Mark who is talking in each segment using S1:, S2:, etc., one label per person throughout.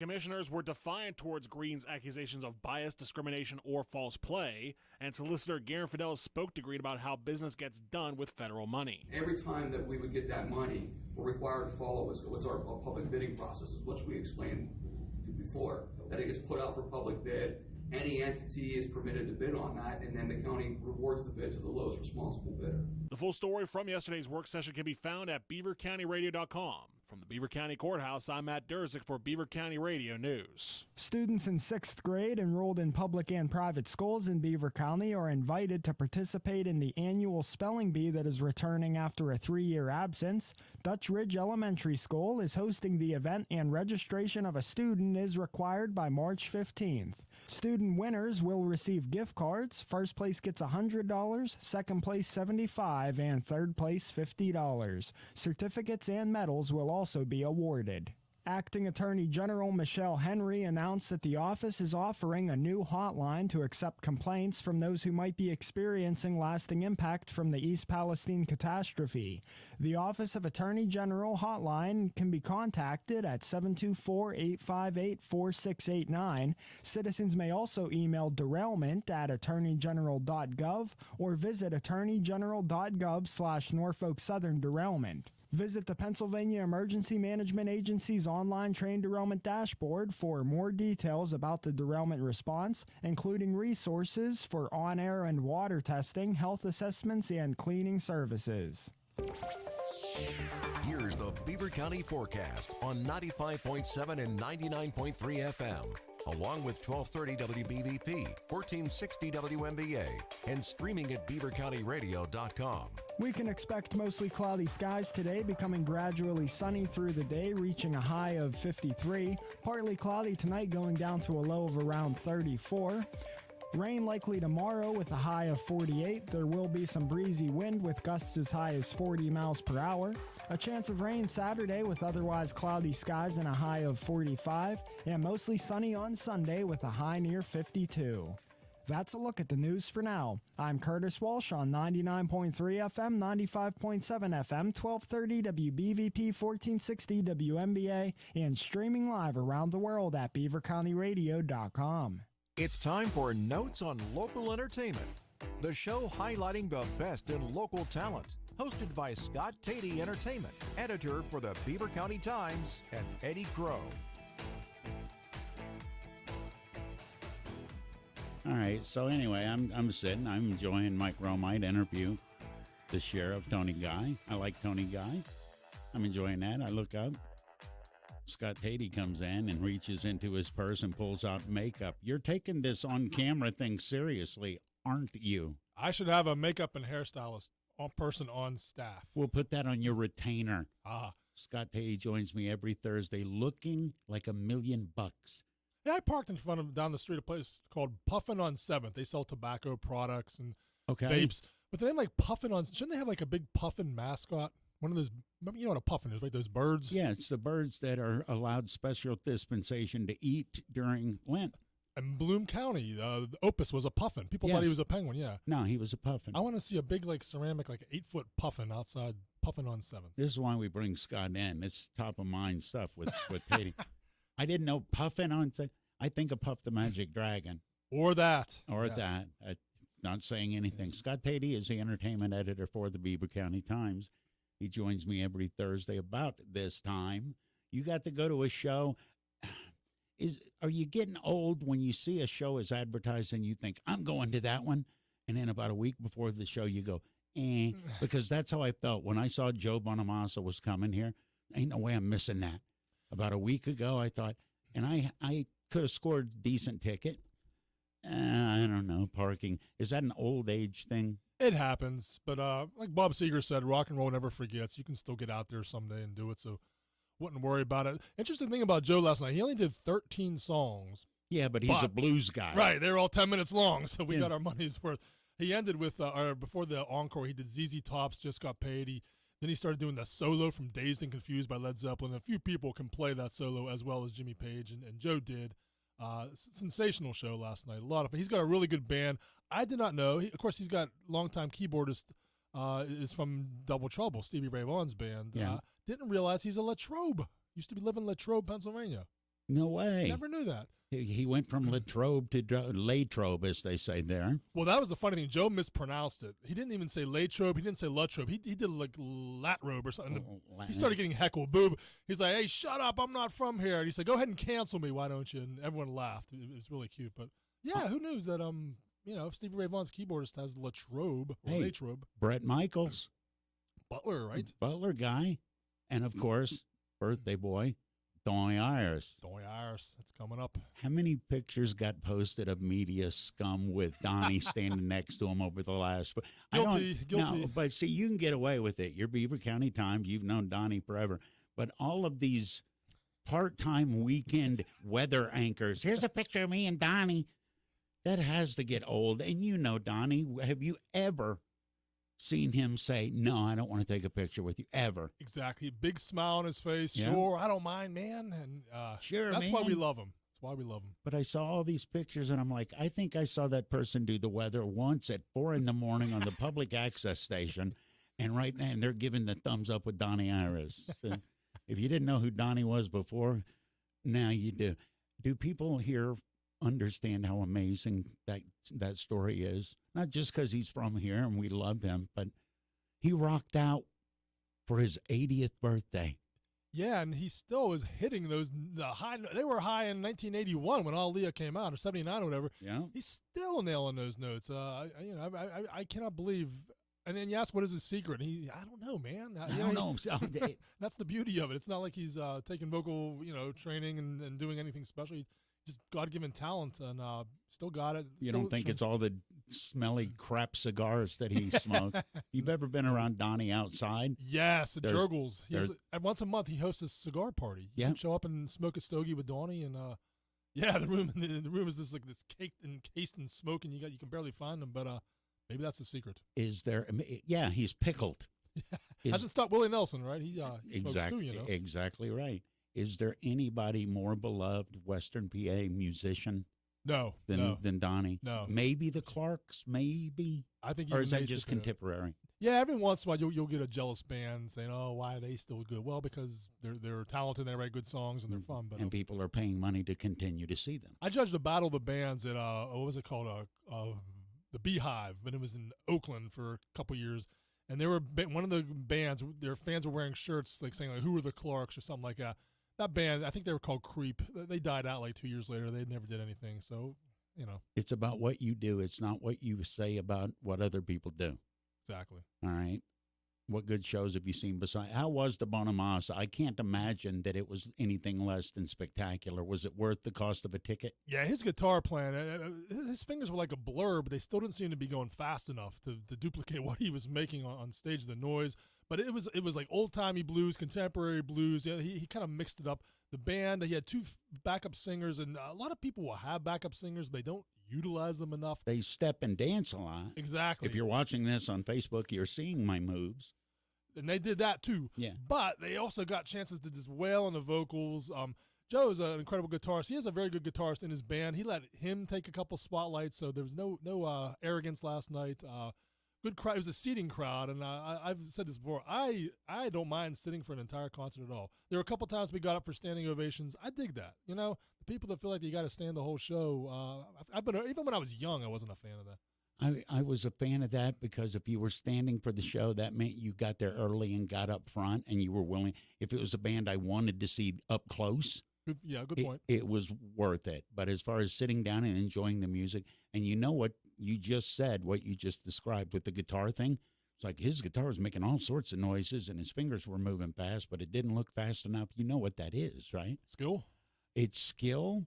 S1: Commissioners were defiant towards Green's accusations of bias, discrimination, or false play, and solicitor Garen Fidelis spoke to Green about how business gets done with federal money.
S2: Every time that we would get that money, we're required to follow what's our public bidding processes, which we explained before, that it gets put out for public bid. Any entity is permitted to bid on that, and then the county rewards the bid to the lowest responsible bidder.
S1: The full story from yesterday's work session can be found at beavercountyradio.com. From the Beaver County Courthouse, I'm Matt Durzik for Beaver County Radio News.
S3: Students in 6th grade enrolled in public and private schools in Beaver County are invited to participate in the annual spelling bee that is returning after a 3-year absence. Dutch Ridge Elementary School is hosting the event, and registration of a student is required by March 15th. Student winners will receive gift cards. First place gets $100, second place $75, and third place $50. Certificates and medals will also be awarded. Acting Attorney General Michelle Henry announced that the office is offering a new hotline to accept complaints from those who might be experiencing lasting impact from the East Palestine catastrophe. The Office of Attorney General hotline can be contacted at 724-858-4689. Citizens may also email derailment@attorneygeneral.gov or visit attorneygeneral.gov/Norfolk Southern Derailment. Visit the Pennsylvania Emergency Management Agency's online train derailment dashboard for more details about the derailment response, including resources for on-air and water testing, health assessments, and cleaning services.
S4: Here's the Beaver County forecast on 95.7 and 99.3 FM, along with 1230 WBVP, 1460 WMBA, and streaming at beavercountyradio.com.
S3: We can expect mostly cloudy skies today, becoming gradually sunny through the day, reaching a high of 53. Partly cloudy tonight, going down to a low of around 34. Rain likely tomorrow with a high of 48. There will be some breezy wind with gusts as high as 40 miles per hour. A chance of rain Saturday with otherwise cloudy skies and a high of 45. And mostly sunny on Sunday with a high near 52. That's a look at the news for now. I'm Curtis Walsh on 99.3 FM, 95.7 FM, 1230 WBVP, 1460 WMBA, and streaming live around the world at beavercountyradio.com.
S4: It's time for Notes on Local Entertainment, the show highlighting the best in local talent. Hosted by Scott Tady Entertainment, editor for the Beaver County Times, and Eddie Crow.
S5: All right, so anyway, I'm enjoying Mike Romite interview the sheriff, Tony Guy. I like Tony Guy. I'm enjoying that. I look up. Scott Tady comes in and reaches into his purse and pulls out makeup. You're taking this on-camera thing seriously, aren't you?
S6: I should have a makeup and hairstylist person on staff.
S5: We'll put that on your retainer.
S6: Ah.
S5: Scott Tady joins me every Thursday looking like $1 million.
S6: Yeah, I parked in front of down the street a place called Puffin on 7th. They sell tobacco products and vapes. But then like Puffin on, shouldn't they have like a big Puffin mascot? One of those, you know what a puffin is, right? Those birds?
S5: Yeah, it's the birds that are allowed special dispensation to eat during Lent.
S6: In Bloom County, the Opus was a puffin. People thought he was a penguin, yeah.
S5: No, he was a puffin.
S6: I want to see a big like ceramic, like 8-foot puffin outside Puffin on 7th.
S5: This is why we bring Scott in. It's top of mind stuff with Tady. I didn't know Puffin on 7th. I think of Puff the Magic Dragon.
S6: Or that.
S5: That. Not saying anything. Scott Tady is the entertainment editor for the Beaver County Times. He joins me every Thursday about this time. You got to go to a show. Are you getting old when you see a show is advertised and you think, I'm going to that one? And then about a week before the show, you go, because that's how I felt when I saw Joe Bonamassa was coming here. Ain't no way I'm missing that. About a week ago, I thought, and I could have scored a decent ticket. I don't know, parking. Is that an old age thing?
S6: It happens, but like Bob Seger said, rock and roll never forgets. You can still get out there someday and do it, so wouldn't worry about it. Interesting thing about Joe last night, he only did 13 songs.
S5: Yeah, but he's a blues guy.
S6: Right, they were all 10 minutes long, so we got our money's worth. He ended with, before the encore, he did ZZ Top's Just Got Paid. Then he started doing the solo from Dazed and Confused by Led Zeppelin. A few people can play that solo as well as Jimmy Page, and Joe did. Sensational show last night. A lot of fun. He's got a really good band. I did not know. Of course, he's got longtime keyboardist is from Double Trouble, Stevie Ray Vaughan's band.
S5: Yeah.
S6: Didn't realize he's a Latrobe. Used to be living in Latrobe, Pennsylvania.
S5: No way.
S6: Never knew that.
S5: He went from Latrobe to Latrobe, as they say there.
S6: Well, that was the funny thing. Joe mispronounced it. He didn't even say Latrobe. He didn't say Latrobe. He did like Latrobe or something. He started getting heckled. Boob. He's like, hey, shut up. I'm not from here. And he said, go ahead and cancel me. Why don't you? And everyone laughed. It was really cute. But, yeah, who knew that, Stevie Ray Vaughan's keyboardist has Latrobe or Latrobe.
S5: Brett Michaels.
S6: Butler, right?
S5: Butler guy. And, of course, birthday boy. Donnie Ayers.
S6: Donnie Ayers, that's coming up.
S5: How many pictures got posted of media scum with Donnie standing next to him over the last?
S6: Guilty.
S5: No, but see, you can get away with it. You're Beaver County Times. You've known Donnie forever. But all of these part-time weekend weather anchors. Here's a picture of me and Donnie. That has to get old. And you know Donnie. Have you ever seen him say, no, I don't want to take a picture with you, ever?
S6: Exactly. Big smile on his face.
S5: Yeah.
S6: Sure, I don't mind, man. And
S5: sure,
S6: that's
S5: man.
S6: why we love him. That's why we love him.
S5: But I saw all these pictures, and I'm like, I think I saw that person do the weather once at 4 a.m. on the public access station, and right now they're giving the thumbs up with Donnie Ayers. So if you didn't know who Donnie was before, now you do. Do people here understand how amazing that story is? Not just because he's from here and we love him, but he rocked out for his 80th birthday.
S6: Yeah, and he still is hitting the high. They were high in 1981 when Aaliyah came out, or 79 or whatever.
S5: Yeah,
S6: he's still nailing those notes. I cannot believe. And then you ask, what is his secret? And I don't know, man.
S5: I don't know.
S6: That's the beauty of it. It's not like he's taking vocal, training and doing anything special. Just God-given talent, and still got it.
S5: You don't think it's all the smelly crap cigars that he smoked? You've ever been around Donnie outside?
S6: Yes, at Jurgles. Once a month, he hosts a cigar party. You can show up and smoke a stogie with Donnie, and the room is this encased in smoke, and you can barely find them. But maybe that's the secret.
S5: Is there? Yeah, he's pickled.
S6: Hasn't stopped Willie Nelson, right? He smokes too,
S5: Exactly right. Is there anybody more beloved Western PA musician than Donnie?
S6: No.
S5: Maybe the Clarks, maybe?
S6: I think,
S5: or is that just contemporary?
S6: Yeah, every once in a while you'll get a jealous band saying, oh, why are they still good? Well, because they're talented, they write good songs, and they're fun. But
S5: and people are paying money to continue to see them.
S6: I judged the Battle of the Bands at, what was it called? The Beehive, but it was in Oakland for a couple years. And they were one of the bands, their fans were wearing shirts like saying, like, who are the Clarks or something like that. That band, I think they were called Creep. They died out like 2 years later. They never did anything. So,
S5: It's about what you do. It's not what you say about what other people do.
S6: Exactly.
S5: All right. What good shows have you seen beside? How was the Bonamassa? I can't imagine that it was anything less than spectacular. Was it worth the cost of a ticket?
S6: Yeah, his guitar playing, his fingers were like a blur, but they still didn't seem to be going fast enough to duplicate what he was making on stage, the noise. But it was like old-timey blues, contemporary blues. Yeah, he kind of mixed it up. The band, he had two backup singers, and a lot of people will have backup singers, but they don't utilize them enough.
S5: They step and dance a lot.
S6: Exactly.
S5: If you're watching this on Facebook, you're seeing my moves.
S6: And they did that too.
S5: Yeah.
S6: But they also got chances to just wail on the vocals. Joe is an incredible guitarist. He has a very good guitarist in his band. He let him take a couple spotlights, so there was no arrogance last night. Good crowd. It was a seating crowd, and I've said this before. I don't mind sitting for an entire concert at all. There were a couple times we got up for standing ovations. I dig that. The people that feel like you got to stand the whole show. Even when I was young, I wasn't a fan of that.
S5: I was a fan of that because if you were standing for the show, that meant you got there early and got up front, and you were willing. If it was a band I wanted to see up close,
S6: good point.
S5: It was worth it. But as far as sitting down and enjoying the music, and you know what you just said, what you just described with the guitar thing, it's like his guitar was making all sorts of noises, and his fingers were moving fast, but it didn't look fast enough. You know what that is, right?
S6: Skill.
S5: It's skill,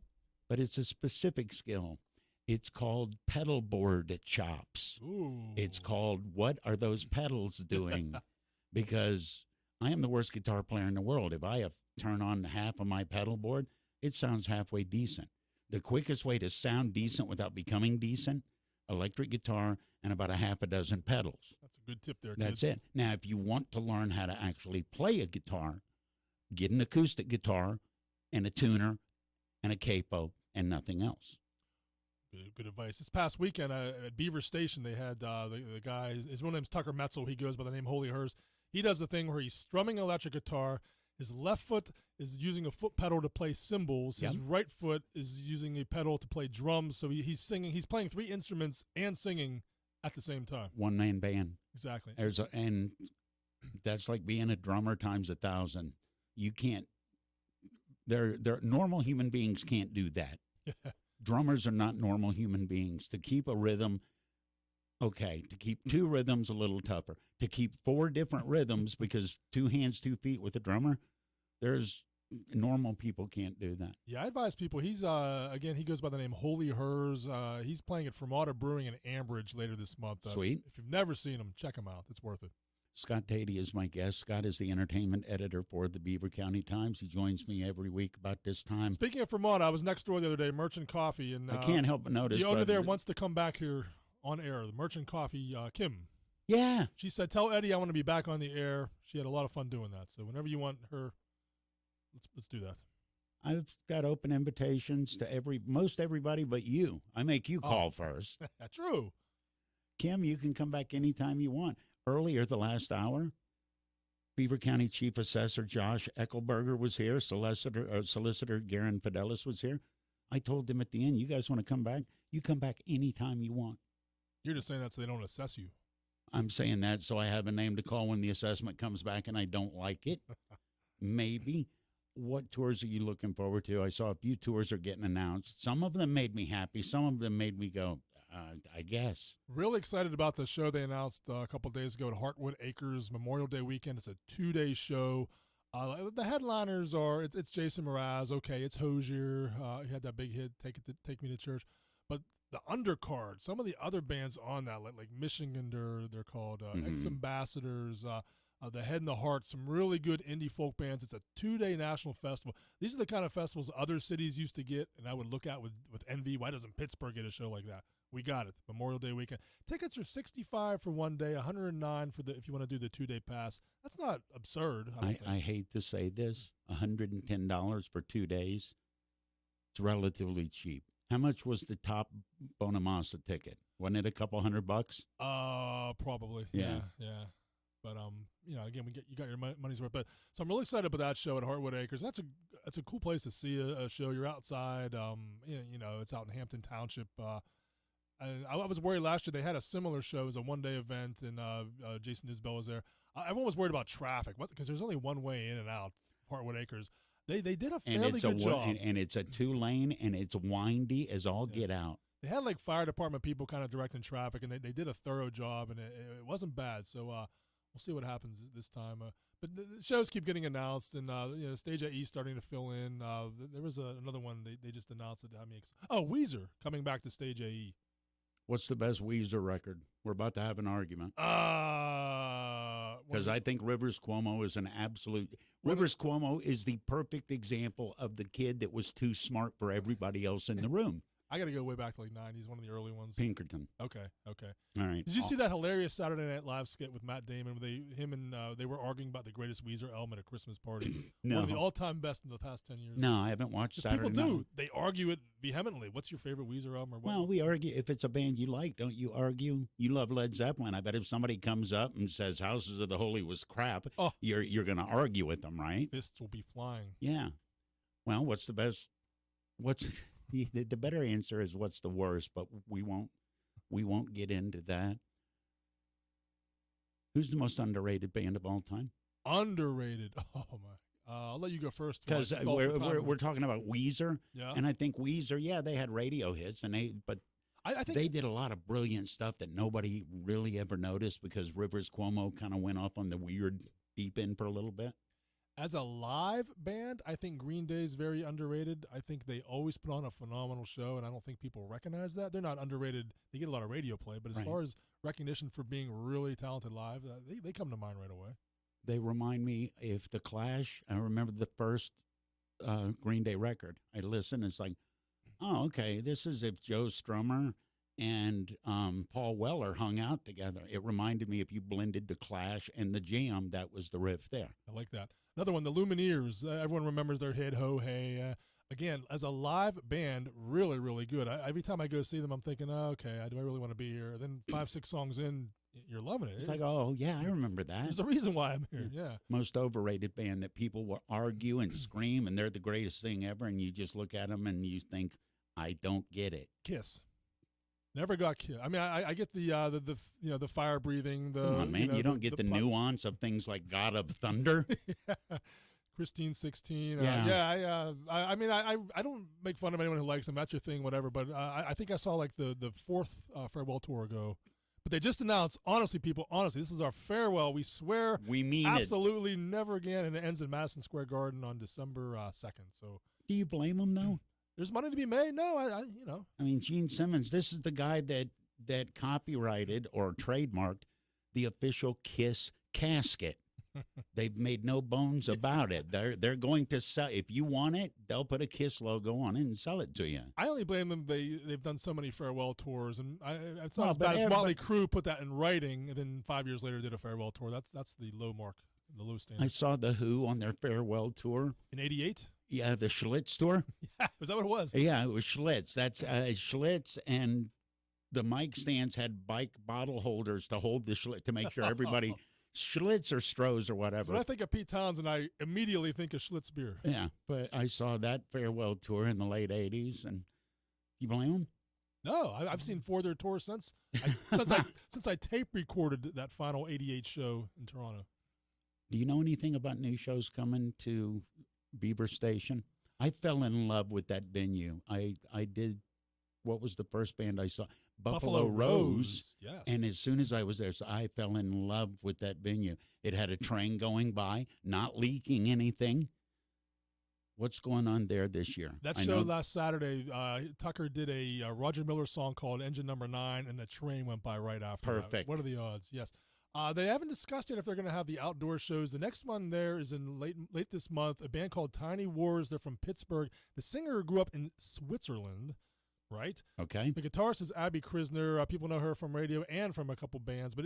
S5: but it's a specific skill. It's called pedal board chops.
S6: Ooh.
S5: It's called what are those pedals doing? Because I am the worst guitar player in the world. If I turn on half of my pedal board, it sounds halfway decent. The quickest way to sound decent without becoming decent, electric guitar and about a half a dozen pedals.
S6: That's a good tip there,
S5: kids. That's it. Now, if you want to learn how to actually play a guitar, get an acoustic guitar and a tuner and a capo and nothing else.
S6: Good advice. This past weekend at Beaver Station, they had the guy, his real name's Tucker Metzel. He goes by the name Holy Hers. He does the thing where he's strumming an electric guitar. His left foot is using a foot pedal to play cymbals. His right foot is using a pedal to play drums. So he's singing. He's playing 3 instruments and singing at the same time.
S5: One-man band.
S6: Exactly.
S5: And that's like being a drummer times 1,000. You can't. They're normal human beings can't do that. Drummers are not normal human beings. To keep a rhythm, okay. To keep 2 rhythms, a little tougher. To keep 4 different rhythms, because 2 hands, 2 feet with a drummer, there's normal people can't do that.
S6: Yeah, I advise people. He's again, he goes by the name Holy Hers. He's playing at Fermata Brewing in Ambridge later this month.
S5: Sweet.
S6: If you've never seen him, check him out. It's worth it.
S5: Scott Tady is my guest. Scott is the entertainment editor for the Beaver County Times. He joins me every week about this time.
S6: Speaking of Fermata, I was next door the other day, Merchant Coffee, and
S5: I can't help but notice
S6: the owner there wants to come back here on air. The Merchant Coffee, Kim.
S5: Yeah.
S6: She said, "Tell Eddie I want to be back on the air." She had a lot of fun doing that. So whenever you want her, let's do that.
S5: I've got open invitations to most everybody but you. I make you call first.
S6: True.
S5: Kim, you can come back anytime you want. Earlier, the last hour, Beaver County Chief Assessor Josh Eckelberger was here. Solicitor Garen Fidelis was here. I told them at the end, you guys want to come back? You come back anytime you want.
S6: You're just saying that so they don't assess you.
S5: I'm saying that so I have a name to call when the assessment comes back and I don't like it. Maybe. What tours are you looking forward to? I saw a few tours are getting announced. Some of them made me happy. Some of them made me go, I guess.
S6: Really excited about the show they announced a couple of days ago at Heartwood Acres Memorial Day weekend. It's a 2-day show. The headliners are it's Jason Mraz. Okay, it's Hozier. He had that big hit, Take Me to Church. But the undercard, some of the other bands on that, like Michigander, they're called Ex-Ambassadors, The Head and the Heart, some really good indie folk bands. It's a 2-day national festival. These are the kind of festivals other cities used to get, and I would look at with envy. Why doesn't Pittsburgh get a show like that? We got it. Memorial Day weekend. Tickets are $65 for 1 day, $109 for if you want to do the 2-day pass. That's not absurd.
S5: I hate to say this, $110 for 2 days. It's relatively cheap. How much was the top Bonamassa ticket? Wasn't it a couple $100?
S6: Probably.
S5: Yeah.
S6: But again, you got your money's worth. But so I'm really excited about that show at Heartwood Acres. That's a cool place to see a show. You're outside. It's out in Hampton Township. And I was worried last year they had a similar show as a 1-day event, and Jason Isbell was there. Everyone was worried about traffic because there's only one way in and out of Heartwood Acres. They did a fairly good job.
S5: And it's a 2-lane, and it's windy as all get out.
S6: They had like fire department people kind of directing traffic, and they did a thorough job, and it wasn't bad. So we'll see what happens this time. But the shows keep getting announced, and Stage AE starting to fill in. There was another one they just announced it. Weezer coming back to Stage AE.
S5: What's the best Weezer record? We're about to have an argument. Because I think Rivers Cuomo is an absolute. Rivers Cuomo is the perfect example of the kid that was too smart for everybody else in the room.
S6: I got to go way back to like 90s, one of the early ones.
S5: Pinkerton.
S6: Okay.
S5: All right.
S6: Did you see that hilarious Saturday Night Live skit with Matt Damon? Where they were arguing about the greatest Weezer album at a Christmas party.
S5: No.
S6: One of the all-time best in the past 10 years.
S5: No, I haven't watched Saturday Night.
S6: People do. They argue it vehemently. What's your favorite Weezer album?
S5: Well, we argue. If it's a band you like, don't you argue? You love Led Zeppelin. I bet if somebody comes up and says Houses of the Holy was crap, you're going to argue with them, right?
S6: Fists will be flying.
S5: Yeah. Well, what's the best? The better answer is what's the worst, but we won't get into that. Who's the most underrated band of all time?
S6: Underrated. Oh my! I'll let you go first.
S5: Because we're talking about Weezer,
S6: yeah.
S5: And I think Weezer, they had radio hits, and I think they did a lot of brilliant stuff that nobody really ever noticed because Rivers Cuomo kind of went off on the weird deep end for a little bit.
S6: As a live band, I think Green Day is very underrated. I think they always put on a phenomenal show, and I don't think people recognize that. They're not underrated. They get a lot of radio play, but as far as recognition for being really talented live, they come to mind right away.
S5: They remind me if The Clash, I remember the first Green Day record. I listened, it's like, oh, okay, this is if Joe Strummer and Paul Weller hung out together. It reminded me if you blended The Clash and The Jam, that was the riff there.
S6: I like that. Another one, the Lumineers. Everyone remembers their hit, Ho Hey. Again, as a live band, really, really good. Every time I go see them, I'm thinking, okay, do I really want to be here? Then 5-6 songs in, you're loving it.
S5: It's like, oh, yeah, I remember that.
S6: There's a reason why I'm here. Yeah.
S5: Most overrated band that people will argue and scream, and they're the greatest thing ever, and you just look at them and you think, I don't get it.
S6: Kiss. Never got Kiss. I mean, I get the fire breathing.
S5: Come on, man. You don't get the nuance of things like God of Thunder.
S6: Yeah. Christine 16.
S5: Yeah.
S6: I mean, I don't make fun of anyone who likes them. That's your thing, whatever. But I think I saw like the fourth farewell tour ago. But they just announced, honestly, people, this is our farewell. We swear
S5: we mean
S6: absolutely never again. And it ends in Madison Square Garden on December 2nd. So
S5: do you blame them, though?
S6: There's money to be made. No,
S5: I mean, Gene Simmons, this is the guy that copyrighted or trademarked the official Kiss casket. They've made no bones about it. They're going to sell. If you want it, they'll put a Kiss logo on it and sell it to you.
S6: I only blame them. They've done so many farewell tours, and it's not as bad as Motley Crue put that in writing, and then 5 years later did a farewell tour. That's the low mark, the low standard.
S5: I saw the Who on their farewell tour
S6: in '88.
S5: Yeah, the Schlitz tour.
S6: Yeah, was that what it was?
S5: Yeah, it was Schlitz. That's Schlitz, and the mic stands had bike bottle holders to hold the Schlitz to make sure everybody. Schlitz or Stroh's or whatever.
S6: So when I think of Pete Townsend, I immediately think of Schlitz beer.
S5: Yeah, but I saw that farewell tour in the late 80s, and you blame them?
S6: No, I've seen 4 of their tours since I tape recorded that final '88 show in Toronto.
S5: Do you know anything about new shows coming to Beaver Station? I fell in love with that venue. I did. What was the first band I saw? Buffalo Rose.
S6: Yes.
S5: And as soon as I was there, I fell in love with that venue. It had a train going by, not leaking anything. What's going on there this year?
S6: That show last Saturday, Tucker did a Roger Miller song called Engine Number 9, and the train went by right after.
S5: Perfect.
S6: That. What are the odds? Yes. They haven't discussed yet if they're going to have the outdoor shows. The next one there is in late this month, a band called Tiny Wars. They're from Pittsburgh. The singer grew up in Switzerland. Right.
S5: Okay.
S6: The guitarist is Abby Krisner. People know her from radio and from a couple bands, but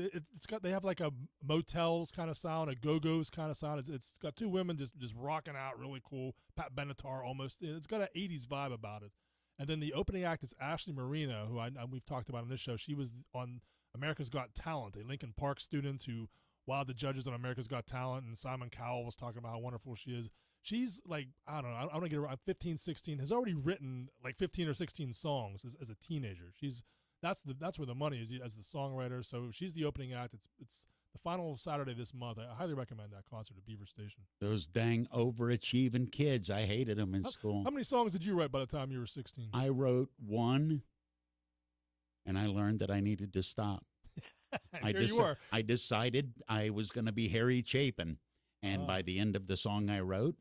S6: they have like a Motels kind of sound, a Go-Go's kind of sound. It's got 2 women just rocking out, really cool. Pat Benatar almost. It's got an '80s vibe about it. And then the opening act is Ashley Marino, who we've talked about on this show. She was on America's Got Talent, a Lincoln Park student who wowed the judges on America's Got Talent, and Simon Cowell was talking about how wonderful she is. She's like, I don't know, I want to get around 15, 16, has already written like 15 or 16 songs as a teenager. That's where the money is as the songwriter. So she's the opening act. It's the final Saturday this month. I highly recommend that concert at Beaver Station.
S5: Those dang overachieving kids. I hated them in school.
S6: How many songs did you write by the time you were 16?
S5: I wrote 1, and I learned that I needed to stop.
S6: You were.
S5: I decided I was going to be Harry Chapin. And by the end of the song I wrote,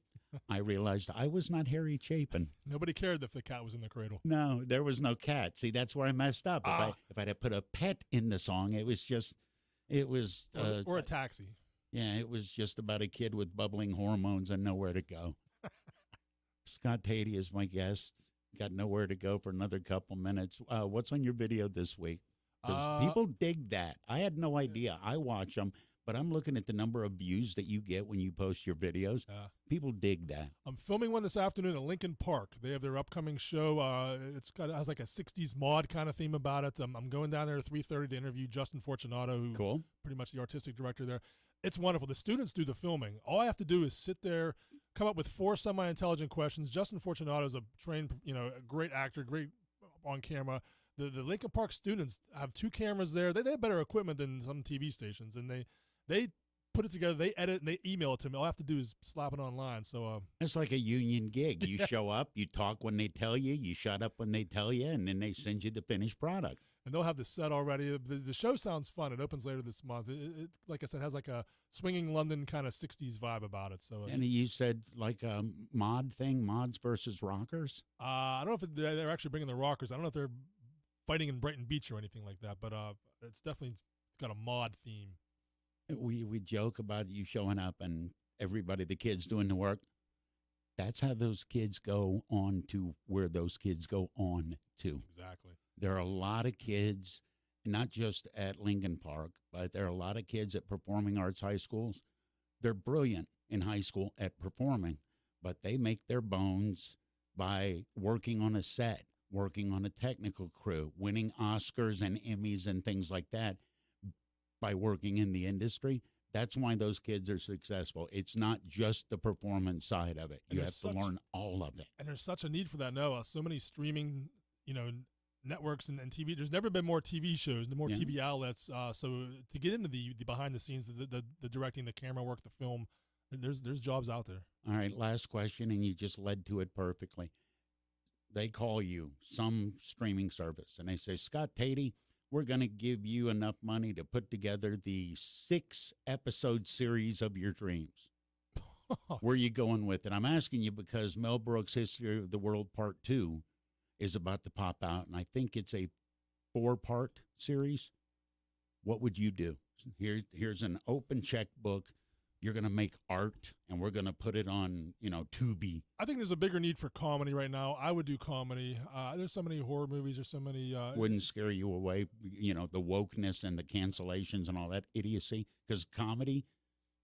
S5: I realized I was not Harry Chapin.
S6: Nobody cared if the cat was in the cradle.
S5: No, there was no cat. See, that's where I messed up. If I'd have put a pet in the song, it was
S6: or a taxi.
S5: Yeah, it was just about a kid with bubbling hormones and nowhere to go. Scott Tady is my guest. Got nowhere to go for another couple minutes. What's on your video this week? Because people dig that. I had no idea. I watch them. But I'm looking at the number of views that you get when you post your videos. People dig that.
S6: I'm filming one this afternoon at Lincoln Park. They have their upcoming show. It has like a 60s mod kind of theme about it. I'm going down there at 3:30 to interview Justin Fortunato, who's pretty much the artistic director there. It's wonderful. The students do the filming. All I have to do is sit there, come up with 4 semi-intelligent questions. Justin Fortunato is a trained, a great actor, great on camera. The Lincoln Park students have 2 cameras there. They have better equipment than some TV stations, and they put it together, they edit, and they email it to me. All I have to do is slap it online. So
S5: it's like a union gig. You show up, you talk when they tell you, you shut up when they tell you, and then they send you the finished product.
S6: And they'll have the set already. The show sounds fun. It opens later this month. It like I said, has like a swinging London kind of 60s vibe about it. So
S5: and you said like a mod thing, mods versus rockers?
S6: I don't know if they're actually bringing the rockers. I don't know if they're fighting in Brighton Beach or anything like that, but it's definitely got a mod theme.
S5: We joke about you showing up and everybody, the kids doing the work. That's how those kids go on to where those kids go on to.
S6: Exactly.
S5: There are a lot of kids, not just at Lincoln Park, but there are a lot of kids at performing arts high schools. They're brilliant in high school at performing, but they make their bones by working on a set, working on a technical crew, winning Oscars and Emmys and things like that by working in the industry. That's why those kids are successful. It's not just the performance side of it. You have to learn all of it.
S6: And there's such a need for that now. So many streaming, networks and TV. There's never been more TV shows, more TV outlets. So to get into the behind the scenes, the directing, the camera work, the film, there's jobs out there.
S5: All right, last question, and you just led to it perfectly. They call you, some streaming service, and they say, Scott Tady, we're going to give you enough money to put together the 6-episode series of your dreams. Where are you going with it? I'm asking you because Mel Brooks' History of the World Part 2 is about to pop out, and I think it's a 4-part series. What would you do? Here's an open checkbook. You're going to make art, and we're going to put it on, Tubi.
S6: I think there's a bigger need for comedy right now. I would do comedy. There's so many horror movies. There's so many.
S5: Wouldn't scare you away, the wokeness and the cancellations and all that idiocy? Because comedy.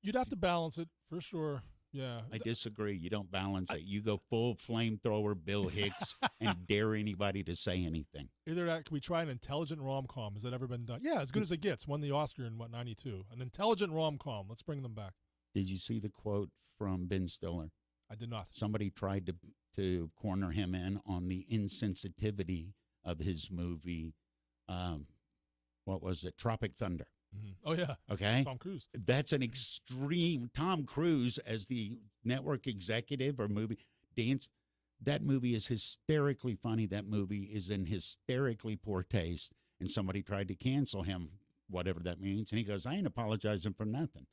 S6: You'd have to balance it, for sure. Yeah.
S5: I disagree. You don't balance it. You go full flamethrower Bill Hicks and dare anybody to say anything.
S6: Either that, can we try an intelligent rom-com? Has that ever been done? Yeah, as good as it gets. Won the Oscar in, 92? An intelligent rom-com. Let's bring them back.
S5: Did you see the quote from Ben Stiller?
S6: I did not.
S5: Somebody tried to corner him in on the insensitivity of his movie, what was it, Tropic Thunder.
S6: Mm-hmm. Oh, yeah.
S5: Okay.
S6: Tom Cruise.
S5: That's an extreme. Tom Cruise as the network executive or movie dance. That movie is hysterically funny. That movie is in hysterically poor taste. And somebody tried to cancel him, whatever that means. And he goes, I ain't apologizing for nothing.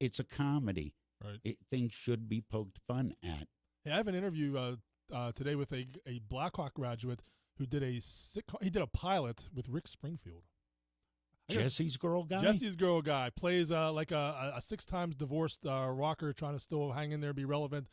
S5: It's a comedy.
S6: Right.
S5: Things should be poked fun at.
S6: Hey, I have an interview today with a Blackhawk graduate who did he did a pilot with Rick Springfield.
S5: Jesse's Girl Guy?
S6: Jesse's Girl Guy. Plays like a 6 times divorced rocker trying to still hang in there, be relevant.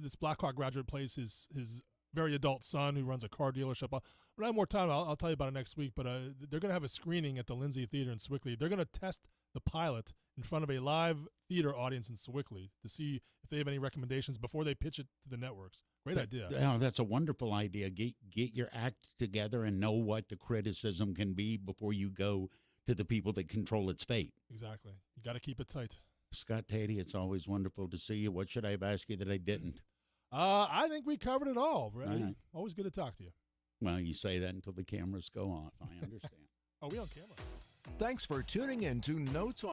S6: This Blackhawk graduate plays his very adult son who runs a car dealership. When I have more time, I'll tell you about it next week. But they're going to have a screening at the Lindsay Theater in Sewickley. They're going to test the pilot in front of a live theater audience in Sewickley to see if they have any recommendations before they pitch it to the networks. Great idea.
S5: Oh, that's a wonderful idea. Get your act together and know what the criticism can be before you go to the people that control its fate.
S6: Exactly. You got to keep it tight.
S5: Scott Tady, it's always wonderful to see you. What should I have asked you that I didn't?
S6: I think we covered it all. Right?
S5: Right.
S6: Always good to talk to you.
S5: Well, you say that until the cameras go off. I understand.
S6: Are we on camera?
S7: Thanks for tuning in to Notes on